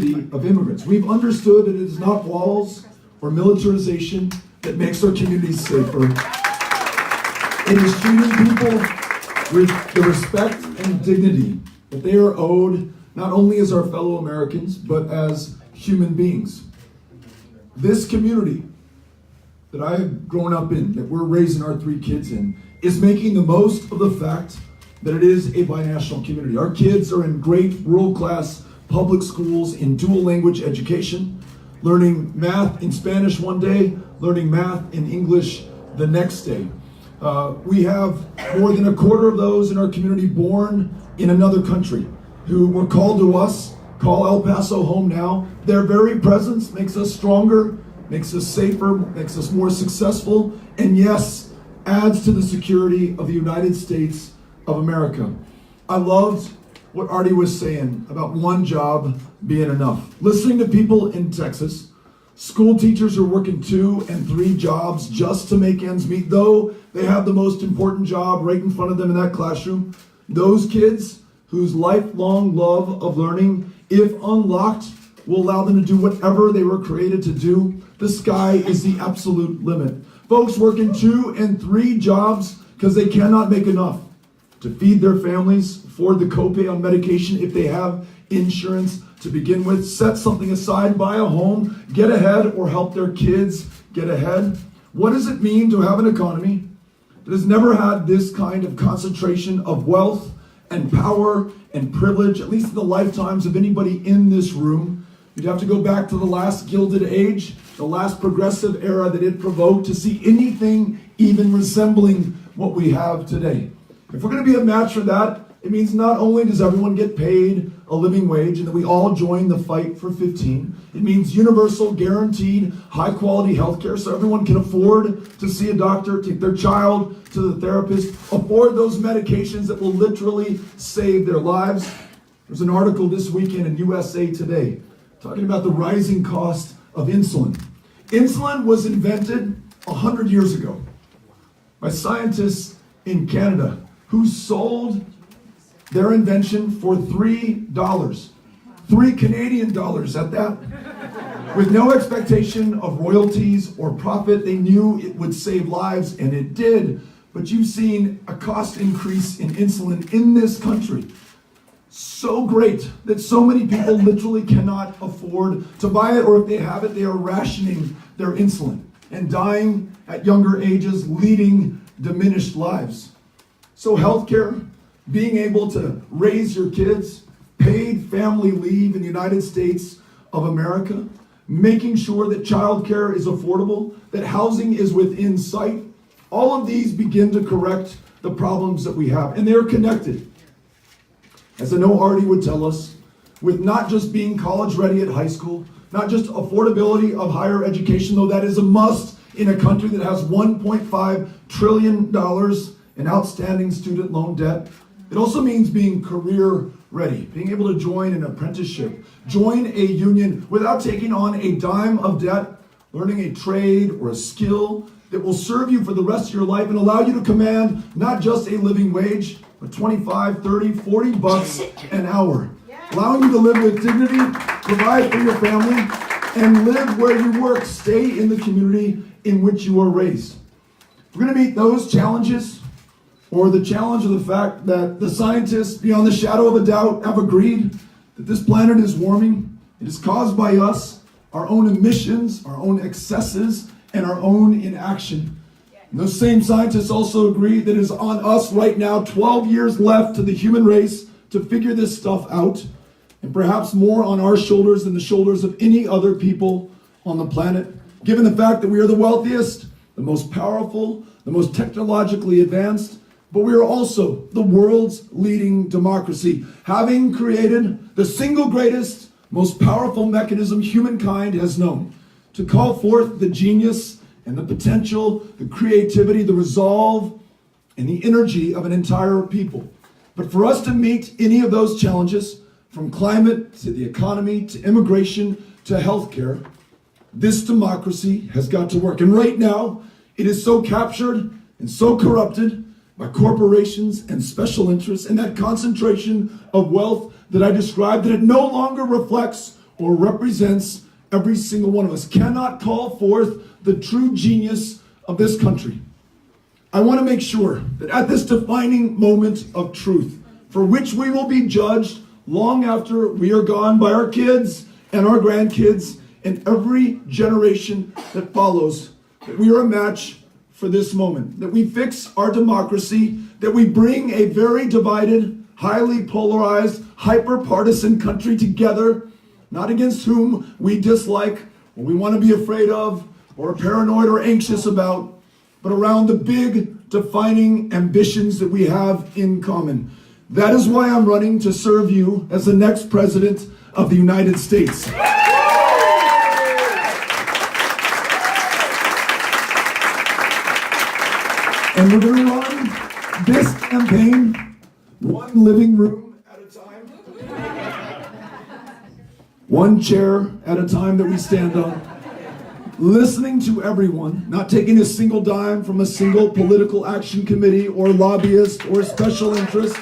of immigrants. We've understood that it is not walls or militarization that makes our communities safer. It is treating people with the respect and dignity that they are owed, not only as our fellow Americans, but as human beings. This community that I have grown up in, that we're raising our 3 kids in, is making the most of the fact that it is a binational community. Our kids are in great world-class public schools in dual language education, learning math in Spanish one day, learning math in English the next day. We have more than a quarter of those in our community born in another country who were called to us, call El Paso home now. Their very presence makes us stronger, makes us safer, makes us more successful, and yes, adds to the security of the United States of America. I loved what Artie was saying about one job being enough. Listening to people in Texas, school teachers are working 2 and 3 jobs just to make ends meet, though they have the most important job right in front of them in that classroom. Those kids whose lifelong love of learning, if unlocked, will allow them to do whatever they were created to do. The sky is the absolute limit. Folks working 2 and 3 jobs because they cannot make enough to feed their families, afford the copay on medication if they have insurance to begin with, set something aside, buy a home, get ahead, or help their kids get ahead. What does it mean to have an economy that has never had this kind of concentration of wealth and power and privilege, at least in the lifetimes of anybody in this room? You'd have to go back to the last Gilded Age, the last progressive era that it provoked, to see anything even resembling what we have today. If we're going to be a match for that, it means not only does everyone get paid a living wage and that we all join the fight for 15, it means universal, guaranteed, high-quality health care so everyone can afford to see a doctor, take their child to the therapist, afford those medications that will literally save their lives. There's an article this weekend in USA Today talking about the rising cost of insulin. Insulin was invented 100 years ago by scientists in Canada who sold their invention for $3. 3 Canadian dollars at that. With no expectation of royalties or profit, they knew it would save lives, and it did. But you've seen a cost increase in insulin in this country so great that so many people literally cannot afford to buy it, or if they have it, they are rationing their insulin and dying at younger ages, leading diminished lives. So healthcare, being able to raise your kids, paid family leave in the United States of America, making sure that childcare is affordable, that housing is within sight, all of these begin to correct the problems that we have, and they're connected. As I know Artie would tell us, with not just being college ready at high school, not just affordability of higher education, though that is a must in a country that has $1.5 trillion in outstanding student loan debt. It also means being career ready, being able to join an apprenticeship, join a union without taking on a dime of debt, learning a trade or a skill that will serve you for the rest of your life and allow you to command not just a living wage, but 25, 30, 40 bucks an hour. Allowing you to live with dignity, provide for your family, and live where you work. Stay in the community in which you are raised. We're going to meet those challenges, or the challenge of the fact that the scientists, beyond the shadow of a doubt, have agreed that this planet is warming. It is caused by us, our own emissions, our own excesses, and our own inaction. And those same scientists also agree that it is on us right now, 12 years left to the human race, to figure this stuff out, and perhaps more on our shoulders than the shoulders of any other people on the planet, given the fact that we are the wealthiest, the most powerful, the most technologically advanced, but we are also the world's leading democracy, having created the single greatest, most powerful mechanism humankind has known to call forth the genius and the potential, the creativity, the resolve, and the energy of an entire people. But for us to meet any of those challenges, from climate to the economy to immigration to healthcare, this democracy has got to work. And right now, it is so captured and so corrupted by corporations and special interests and that concentration of wealth that I described, that it no longer reflects or represents every single one of us, cannot call forth the true genius of this country. I want to make sure that at this defining moment of truth, for which we will be judged long after we are gone by our kids and our grandkids and every generation that follows, that we are a match for this moment, that we fix our democracy, that we bring a very divided, highly polarized, hyper-partisan country together, not against whom we dislike, or we want to be afraid of, or are paranoid or anxious about, but around the big defining ambitions that we have in common. That is why I'm running to serve you as the next president of the United States. And we're going to run this campaign one living room at a time, one chair at a time that we stand on, listening to everyone, not taking a single dime from a single political action committee or lobbyist or special interest.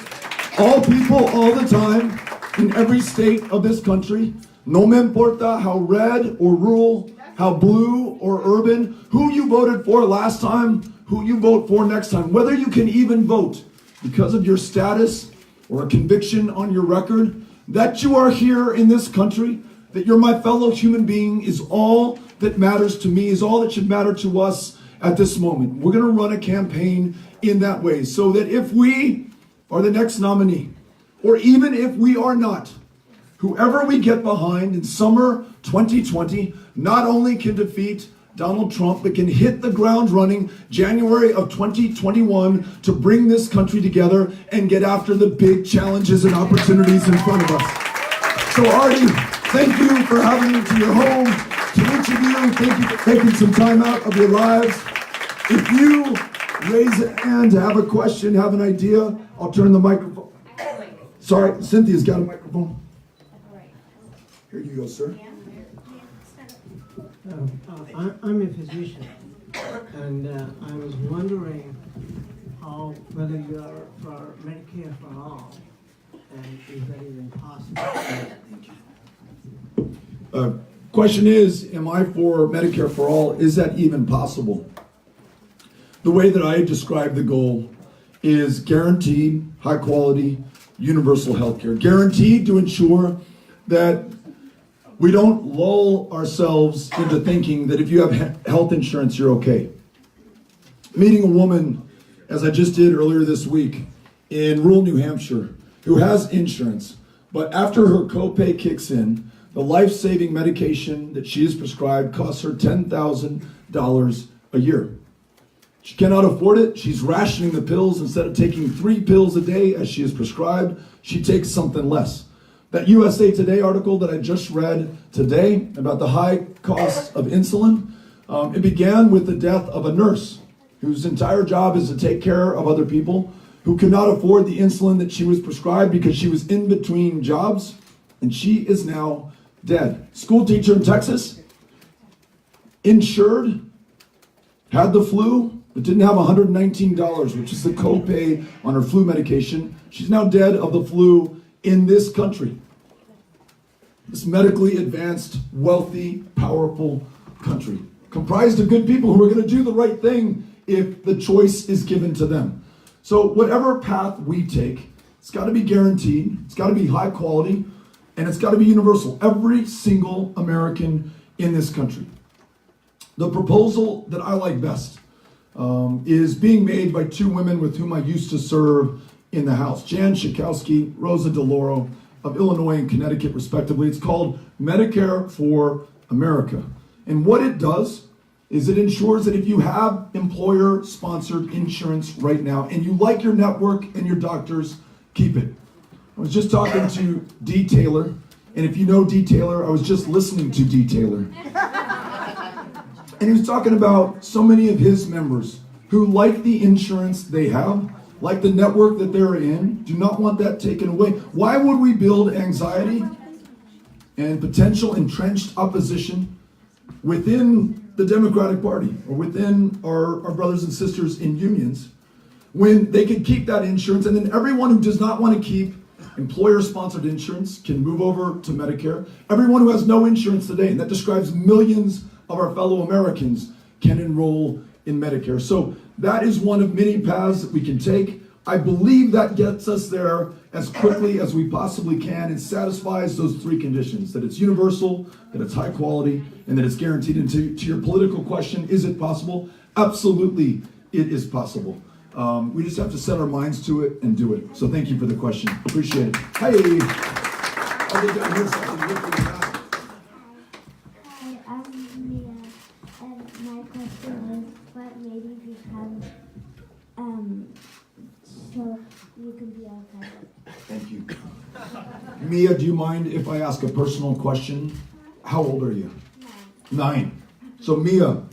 All people, all the time, in every state of this country. No me importa how red or rural, how blue or urban, who you voted for last time, who you vote for next time, whether you can even vote because of your status or a conviction on your record, that you are here in this country, that you're my fellow human being is all that matters to me, is all that should matter to us at this moment. We're going to run a campaign in that way so that if we are the next nominee, or even if we are not, whoever we get behind in summer 2020 not only can defeat Donald Trump, but can hit the ground running January of 2021 to bring this country together and get after the big challenges and opportunities in front of us. So Artie, thank you for having me to your home. To each of you, thank you for taking some time out of your lives. If you raise a hand to have a question, have an idea, I'll turn the microphone. Sorry, Cynthia's got a microphone. Here you go, sir. I'm a physician, and I was wondering whether you are for Medicare for all, and is that even possible? Question is, am I for Medicare for all? Is that even possible? The way that I describe the goal is guaranteed, high quality, universal health care. Guaranteed to ensure that we don't lull ourselves into thinking that if you have health insurance, you're okay. Meeting a woman, as I just did earlier this week, in rural New Hampshire, who has insurance, but after her copay kicks in, the life-saving medication that she is prescribed costs her $10,000 a year. She cannot afford it. She's rationing the pills. Instead of taking 3 pills a day as she is prescribed, she takes something less. That USA Today article that I just read today about the high costs of insulin, it began with the death of a nurse whose entire job is to take care of other people who could not afford the insulin that she was prescribed because she was in between jobs, and she is now dead. School teacher in Texas, insured, had the flu, but didn't have $119, which is the copay on her flu medication. She's now dead of the flu in this country. This medically advanced, wealthy, powerful country, comprised of good people who are going to do the right thing if the choice is given to them. So whatever path we take, it's got to be guaranteed, it's got to be high quality, and it's got to be universal. Every single American in this country. The proposal that I like best is being made by 2 women with whom I used to serve in the House, Jan Schakowsky, Rosa DeLauro of Illinois and Connecticut, respectively. It's called Medicare for America. And what it does is it ensures that if you have employer-sponsored insurance right now and you like your network and your doctors, keep it. I was just talking to Dee Taylor, and if you know Dee Taylor, I was just listening to Dee Taylor. And he was talking about so many of his members who like the insurance they have, like the network that they're in, do not want that taken away. Why would we build anxiety and potential entrenched opposition within the Democratic Party or within our brothers and sisters in unions when they could keep that insurance, and then everyone who does not want to keep employer-sponsored insurance can move over to Medicare. Everyone who has no insurance today, and that describes millions of our fellow Americans, can enroll in Medicare. So that is one of many paths that we can take. I believe that gets us there as quickly as we possibly can and satisfies those three conditions: that it's universal, that it's high quality, and that it's guaranteed. And to your political question, is it possible? Absolutely, it is possible. We just have to set our minds to it and do it. So thank you for the question. Appreciate it. Hey, I'll get down here so I can look for you back. Hi, I'm Mia, and my question is, what made you become, so you can be outside? Thank you. Mia, do you mind if I ask a personal question? How old are you? 9. So Mia,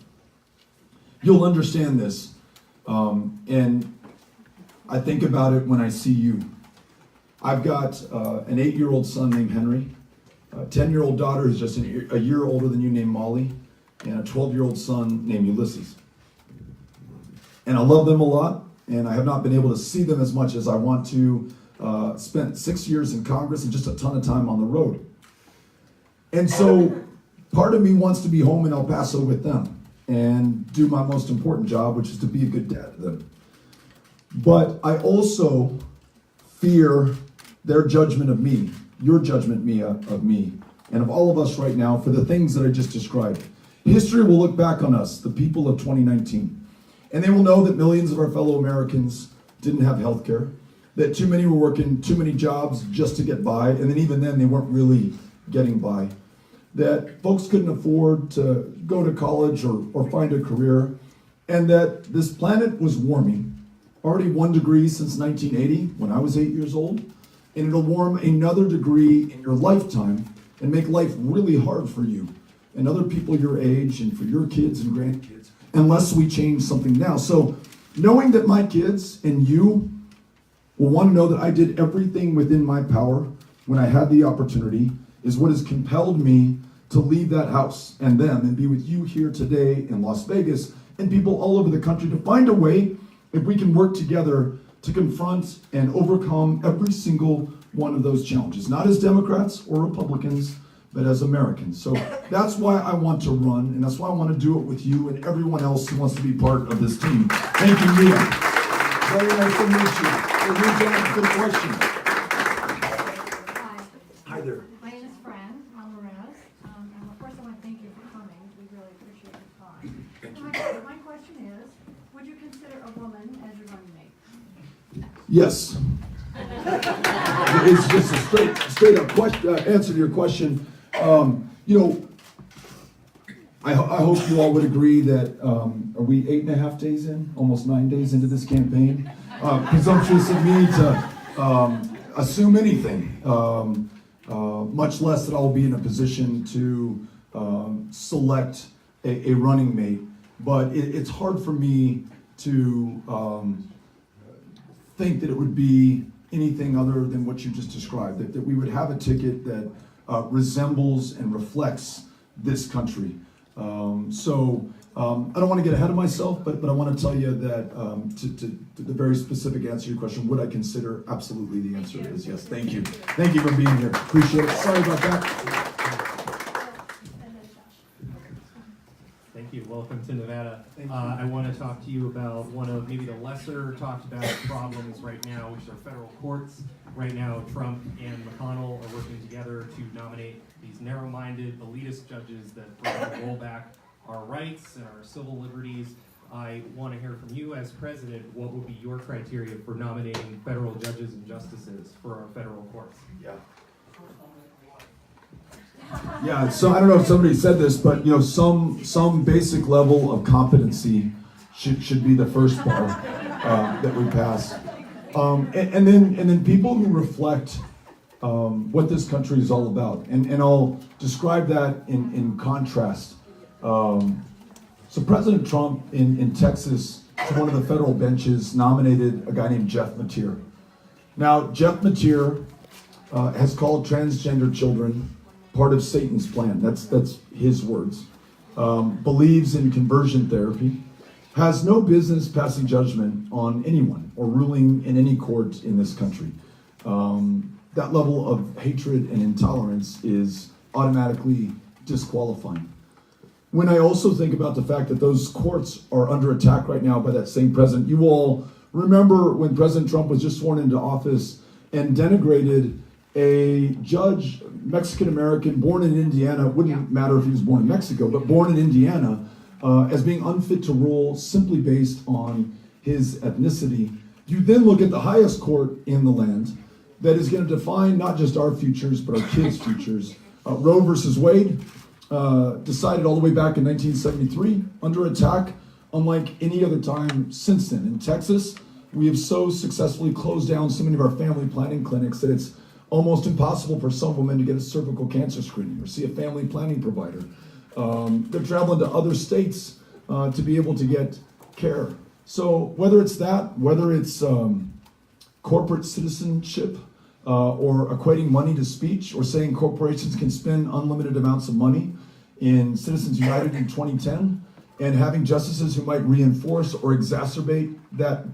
you'll understand this. And I think about it when I see you. I've got an 8-year-old son named Henry, a 10-year-old daughter who's just a year older than you named Molly, and a 12-year-old son named Ulysses. And I love them a lot, and I have not been able to see them as much as I want to. Spent 6 years in Congress and just a ton of time on the road. And so part of me wants to be home in El Paso with them and do my most important job, which is to be a good dad to them. But I also fear their judgment of me, your judgment, Mia, of me, and of all of us right now for the things that I just described. History will look back on us, the people of 2019, and they will know that millions of our fellow Americans didn't have health care, that too many were working too many jobs just to get by, and then even then they weren't really getting by, that folks couldn't afford to go to college or find a career, and that this planet was warming, already 1 degree since 1980 when I was 8 years old, and it'll warm another degree in your lifetime and make life really hard for you and other people your age and for your kids and grandkids unless we change something now. So knowing that my kids and you will want to know that I did everything within my power when I had the opportunity is what has compelled me to leave that house and them and be with you here today in Las Vegas and people all over the country to find a way, if we can work together, to confront and overcome every single one of those challenges, not as Democrats or Republicans, but as Americans. So that's why I want to run, and that's why I want to do it with you and everyone else who wants to be part of this team. Thank you, Mia. Very nice to meet you. Good question. Hi. Hi there. My name is Fran Alvarez. And of course, I want to thank you for coming. We really appreciate your time. And my question is, would you consider a woman as your running mate? Yes. It's just a straight up answer to your question. I hope you all would agree that, are we 8.5 days in? Almost 9 days into this campaign? Presumptuous of me to assume anything, much less that I'll be in a position to select a running mate. But it's hard for me to think that it would be anything other than what you just described, that we would have a ticket that resembles and reflects this country. I don't want to get ahead of myself, but I want to tell you that to the very specific answer to your question, would I consider? Absolutely, the answer is yes. Thank you. Thank you for being here. Appreciate it. Sorry about that. Thank you. Welcome to Nevada. I want to talk to you about one of maybe the lesser talked about problems right now, which are federal courts. Right now, Trump and McConnell are working together to nominate these narrow-minded, elitist judges that further roll back our rights and our civil liberties. I want to hear from you as president, what would be your criteria for nominating federal judges and justices for our federal courts? Yeah, so I don't know if somebody said this, but some basic level of competency should be the first bar that we pass, and then people who reflect what this country is all about, and I'll describe that in contrast. So President Trump in Texas to one of the federal benches nominated a guy named Jeff Mateer. Now Jeff Mateer has called transgender children part of Satan's plan. That's his words. Believes in conversion therapy, has no business passing judgment on anyone or ruling in any court in this country. that level of hatred and intolerance is automatically disqualifying. When I also think about the fact that those courts are under attack right now by that same president, you all remember when President Trump was just sworn into office and denigrated a judge, Mexican-American, born in Indiana, it wouldn't matter if he was born in Mexico, but born in Indiana, as being unfit to rule simply based on his ethnicity. You then look at the highest court in the land that is going to define not just our futures, but our kids' futures. Roe versus Wade, decided all the way back in 1973, under attack, unlike any other time since then. In Texas, we have so successfully closed down so many of our family planning clinics that it's almost impossible for some women to get a cervical cancer screening or see a family planning provider. They're traveling to other states to be able to get care. So whether it's that, whether it's corporate citizenship, or equating money to speech, or saying corporations can spend unlimited amounts of money in Citizens United in 2010, and having justices who might reinforce or exacerbate that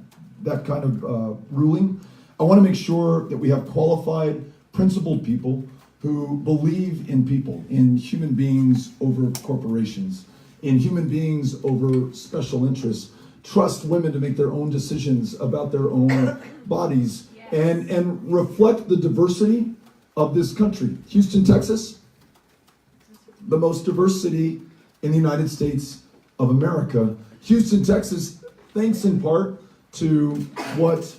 kind of ruling. I want to make sure that we have qualified, principled people who believe in people, in human beings over corporations, in human beings over special interests, trust women to make their own decisions about their own bodies, and reflect the diversity of this country. Houston, Texas, the most diverse city in the United States of America. Houston, Texas, thanks in part to what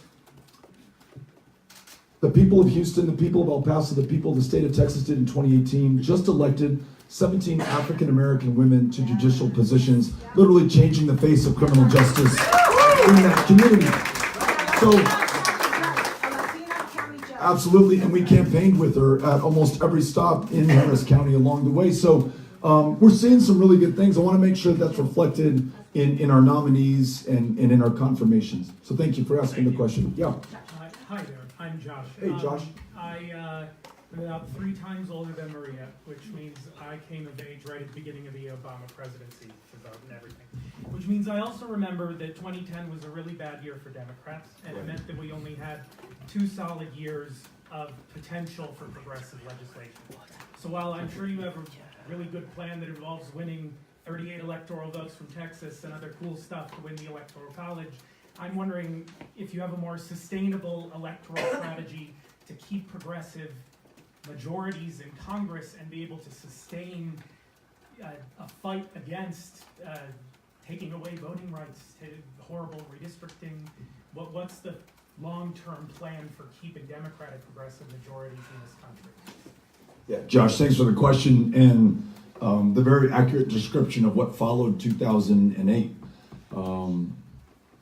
the people of Houston, the people of El Paso, the people of the state of Texas did in 2018, just elected 17 African American women to judicial positions, literally changing the face of criminal justice in that community. So, absolutely, and we campaigned with her at almost every stop in Harris County along the way. So we're seeing some really good things. I want to make sure that's reflected in our nominees and in our confirmations. So thank you for asking the question. Yeah. Hi there, I'm Josh. Hey, Josh. I'm about 3 times older than Maria, which means I came of age right at the beginning of the Obama presidency to vote and everything. Which means I also remember that 2010 was a really bad year for Democrats, and it meant that we only had 2 solid years of potential for progressive legislation. So while I'm sure you have a really good plan that involves winning 38 electoral votes from Texas and other cool stuff to win the Electoral College, I'm wondering if you have a more sustainable electoral strategy to keep progressive majorities in Congress and be able to sustain a fight against taking away voting rights, to horrible redistricting. What's the long-term plan for keeping Democratic progressive majorities in this country? Yeah, Josh, thanks for the question and the very accurate description of what followed 2008.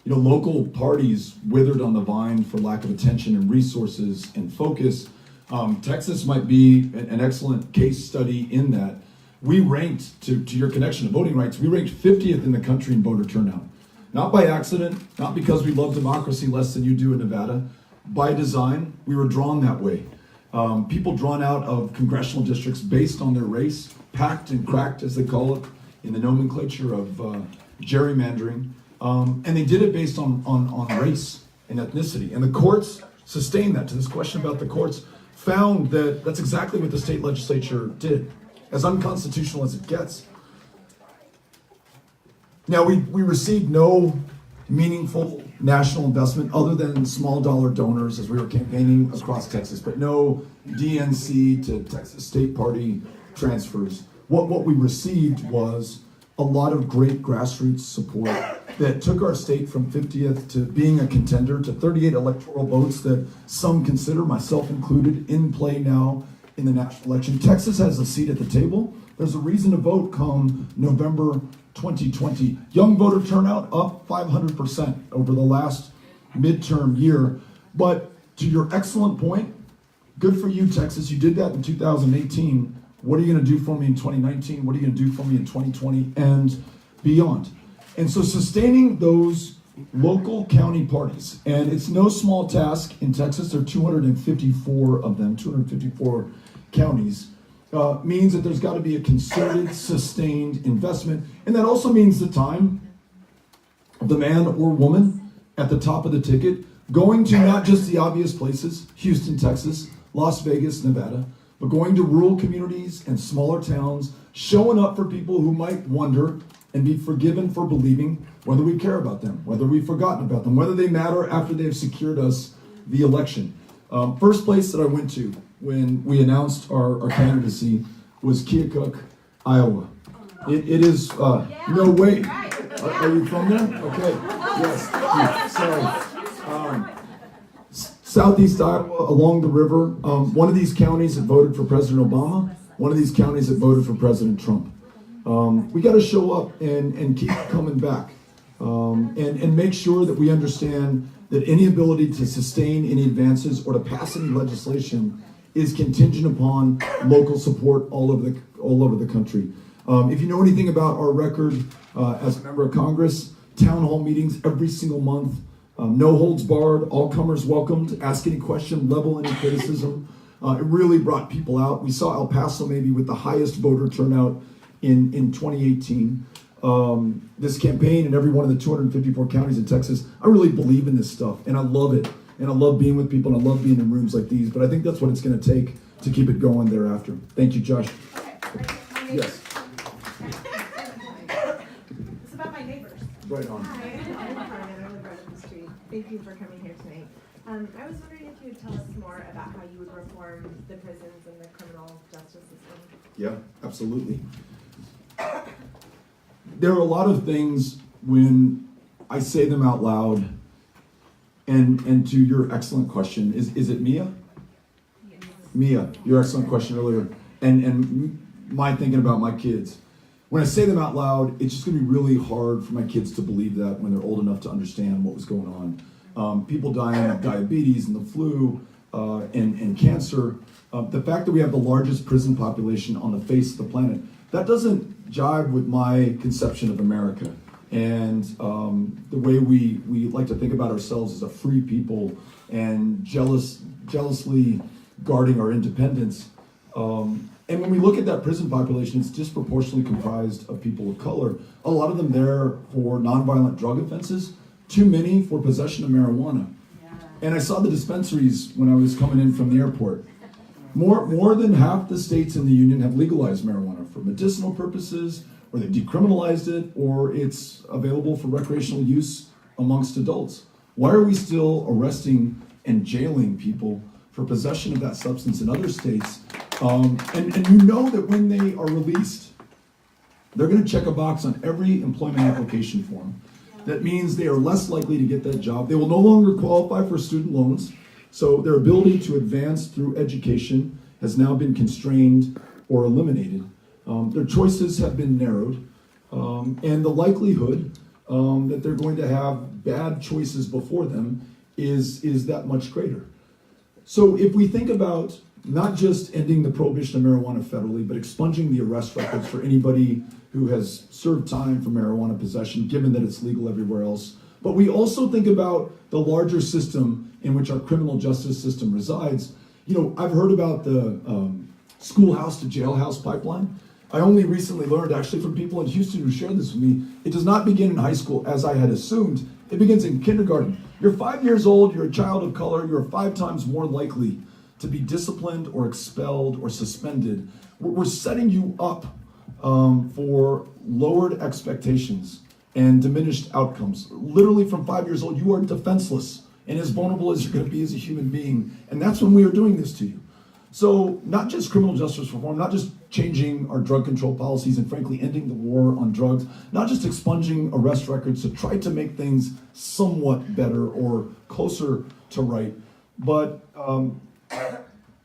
Local parties withered on the vine for lack of attention and resources and focus. Texas might be an excellent case study in that. We ranked, to your connection to voting rights, we ranked 50th in the country in voter turnout. Not by accident, not because we love democracy less than you do in Nevada. By design, we were drawn that way. People drawn out of congressional districts based on their race, packed and cracked, as they call it, in the nomenclature of gerrymandering. And they did it based on race and ethnicity. And the courts sustained that. To this question about the courts, found that that's exactly what the state legislature did, as unconstitutional as it gets. Now, we received no meaningful national investment other than small dollar donors as we were campaigning across Texas, but no DNC to Texas State Party transfers. What we received was a lot of great grassroots support that took our state from 50th to being a contender to 38 electoral votes that some consider, myself included, in play now in the national election. Texas has a seat at the table. There's a reason to vote come November 2020. Young voter turnout up 500% over the last midterm year. But to your excellent point, good for you, Texas. You did that in 2018. What are you going to do for me in 2019? What are you going to do for me in 2020 and beyond? And so sustaining those local county parties, and it's no small task in Texas, there are 254 of them, 254 counties, means that there's got to be a concerted, sustained investment. And that also means the time of the man or woman at the top of the ticket going to not just the obvious places, Houston, Texas, Las Vegas, Nevada, but going to rural communities and smaller towns, showing up for people who might wonder and be forgiven for believing whether we care about them, whether we've forgotten about them, whether they matter after they've secured us the election. First place that I went to when we announced our candidacy was Keokuk, Iowa. It is, no way. Are you from there? Okay, yes. So, Southeast Iowa, along the river, one of these counties that voted for President Obama, one of these counties that voted for President Trump. We got to show up and keep coming back, and make sure that we understand that any ability to sustain any advances or to pass any legislation is contingent upon local support all over the country. If you know anything about our record as a member of Congress, town hall meetings every single month, no holds barred, all comers welcomed, ask any question, level any criticism. It really brought people out. We saw El Paso maybe with the highest voter turnout in 2018. This campaign in every one of the 254 counties in Texas, I really believe in this stuff, and I love it. And I love being with people, and I love being in rooms like these, but I think that's what it's going to take to keep it going thereafter. Thank you, Josh. Okay, Yes, it's about my neighbors. right on. Hi, I'm Carmen. I live right up the street. Thank you for coming here tonight. I was wondering if you would tell us more about how you would reform the prisons and the criminal justice system. Yeah, absolutely. There are a lot of things when I say them out loud, and to your excellent question, is it Mia? Yes. Mia, your excellent question earlier, and my thinking about my kids. When I say them out loud, it's just going to be really hard for my kids to believe that when they're old enough to understand what was going on. People dying of diabetes and the flu and cancer. The fact that we have the largest prison population on the face of the planet, that doesn't jive with my conception of America. And the way we like to think about ourselves as a free people and jealously guarding our independence. And when we look at that prison population, it's disproportionately comprised of people of color. A lot of them there for nonviolent drug offenses, too many for possession of marijuana. And I saw the dispensaries when I was coming in from the airport. More than half the states in the union have legalized marijuana for medicinal purposes, or they decriminalized it, or it's available for recreational use amongst adults. Why are we still arresting and jailing people for possession of that substance in other states? And you know that when they are released, they're going to check a box on every employment application form. That means they are less likely to get that job. They will no longer qualify for student loans, so their ability to advance through education has now been constrained or eliminated. Their choices have been narrowed, and the likelihood that they're going to have bad choices before them is that much greater. So if we think about not just ending the prohibition of marijuana federally, but expunging the arrest records for anybody who has served time for marijuana possession, given that it's legal everywhere else. But we also think about the larger system in which our criminal justice system resides. You know, I've heard about the schoolhouse to jailhouse pipeline. I only recently learned, actually, from people in Houston who shared this with me, it does not begin in high school as I had assumed. It begins in kindergarten. You're 5 years old, you're a child of color, you're 5 times more likely to be disciplined or expelled or suspended. We're setting you up for lowered expectations and diminished outcomes. Literally from 5 years old, you are defenseless and as vulnerable as you're going to be as a human being. And that's when we are doing this to you. So not just criminal justice reform, not just changing our drug control policies and frankly ending the war on drugs, not just expunging arrest records to try to make things somewhat better or closer to right, but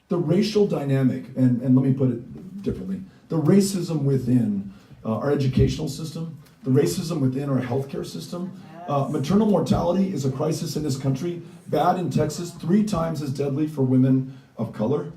the racial dynamic, and let me put it differently, the racism within our educational system, the racism within our healthcare system. Maternal mortality is a crisis in this country, bad in Texas, 3 times as deadly for women of color.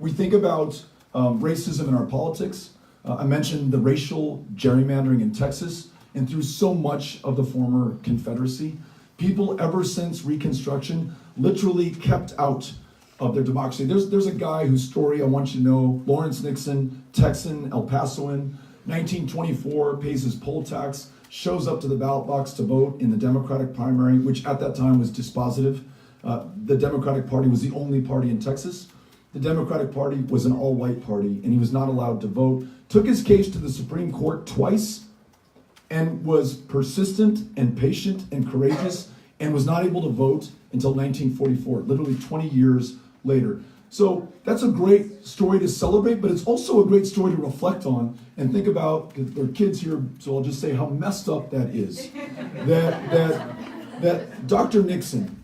We think about racism in our politics. I mentioned the racial gerrymandering in Texas and through so much of the former Confederacy. People ever since Reconstruction literally kept out of their democracy. There's a guy whose story I want you to know, Lawrence Nixon, Texan, El Pasoan, 1924, pays his poll tax, shows up to the ballot box to vote in the Democratic primary, which at that time was dispositive. The Democratic Party was the only party in Texas. The Democratic Party was an all-white party, and he was not allowed to vote. Took his case to the Supreme Court twice, and was persistent and patient and courageous, and was not able to vote until 1944, literally 20 years later. So that's a great story to celebrate, but it's also a great story to reflect on and think about. There are kids here, so I'll just say how messed up that is. that Dr. Nixon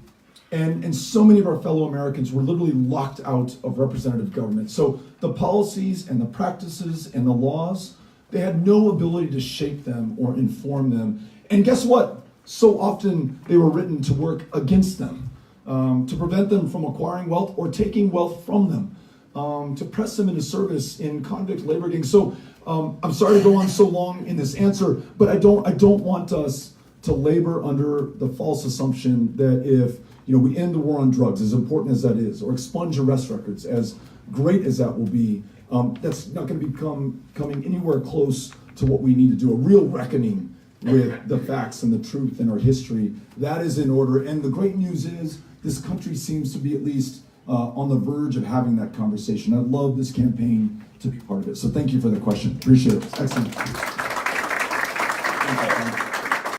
and so many of our fellow Americans were literally locked out of representative government. So the policies and the practices and the laws, they had no ability to shape them or inform them. And guess what? So often they were written to work against them, to prevent them from acquiring wealth or taking wealth from them, to press them into service in convict labor gangs. So I'm sorry to go on so long in this answer, but I don't want us to labor under the false assumption that if we end the war on drugs, as important as that is, or expunge arrest records, as great as that will be, that's not going to be coming anywhere close to what we need to do. A real reckoning with the facts and the truth in our history, that is in order. And the great news is this country seems to be at least on the verge of having that conversation. I'd love this campaign to be part of it. So thank you for the question. Appreciate it. Excellent. Thank you.